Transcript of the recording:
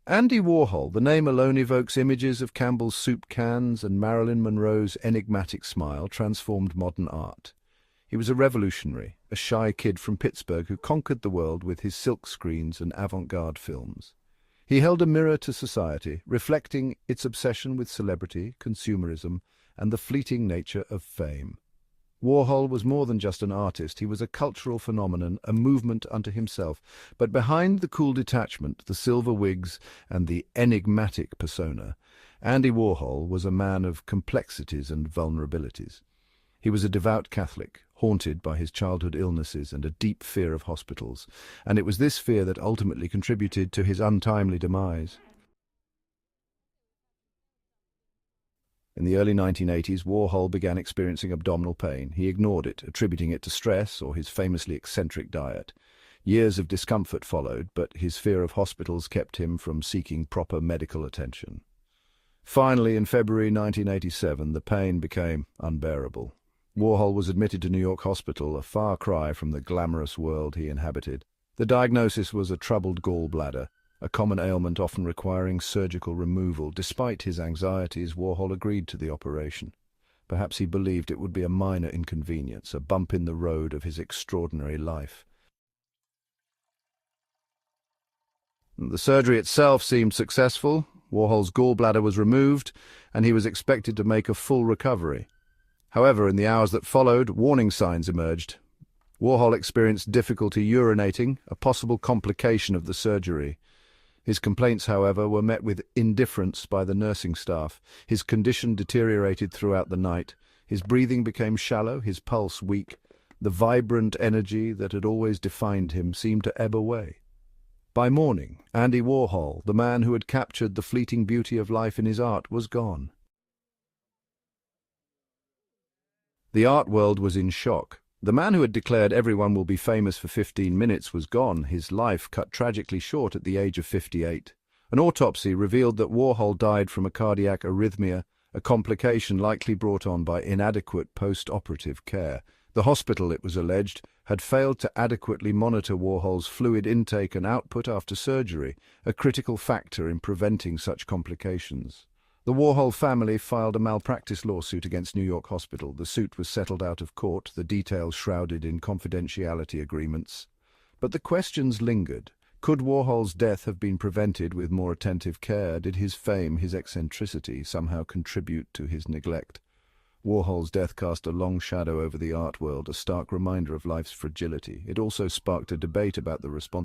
Andy Warhol, the name alone evokes images of Campbell's soup cans and Marilyn Monroe's enigmatic smile, transformed modern art. He was a revolutionary, a shy kid from Pittsburgh who conquered the world with his silk screens and avant-garde films. He held a mirror to society, reflecting its obsession with celebrity, consumerism, and the fleeting nature of fame. Warhol was more than just an artist, he was a cultural phenomenon, a movement unto himself. But behind the cool detachment, the silver wigs, and the enigmatic persona, Andy Warhol was a man of complexities and vulnerabilities. He was a devout Catholic, haunted by his childhood illnesses and a deep fear of hospitals, and it was this fear that ultimately contributed to his untimely demise. In the early 1980s, Warhol began experiencing abdominal pain. He ignored it, attributing it to stress or his famously eccentric diet. Years of discomfort followed, but his fear of hospitals kept him from seeking proper medical attention. Finally, in February 1987, the pain became unbearable. Warhol was admitted to New York Hospital, a far cry from the glamorous world he inhabited. The diagnosis was a troubled gallbladder, a common ailment often requiring surgical removal. Despite his anxieties, Warhol agreed to the operation. Perhaps he believed it would be a minor inconvenience, a bump in the road of his extraordinary life. The surgery itself seemed successful. Warhol's gallbladder was removed, and he was expected to make a full recovery. However, in the hours that followed, warning signs emerged. Warhol experienced difficulty urinating, a possible complication of the surgery. His complaints, however, were met with indifference by the nursing staff. His condition deteriorated throughout the night. His breathing became shallow, his pulse weak. The vibrant energy that had always defined him seemed to ebb away. By morning, Andy Warhol, the man who had captured the fleeting beauty of life in his art, was gone. The art world was in shock. The man who had declared everyone will be famous for 15 minutes was gone, his life cut tragically short at the age of 58. An autopsy revealed that Warhol died from a cardiac arrhythmia, a complication likely brought on by inadequate post-operative care. The hospital, it was alleged, had failed to adequately monitor Warhol's fluid intake and output after surgery, a critical factor in preventing such complications. The Warhol family filed a malpractice lawsuit against New York Hospital. The suit was settled out of court, the details shrouded in confidentiality agreements. But the questions lingered. Could Warhol's death have been prevented with more attentive care? Did his fame, his eccentricity, somehow contribute to his neglect? Warhol's death cast a long shadow over the art world, a stark reminder of life's fragility. It also sparked a debate about the responsibility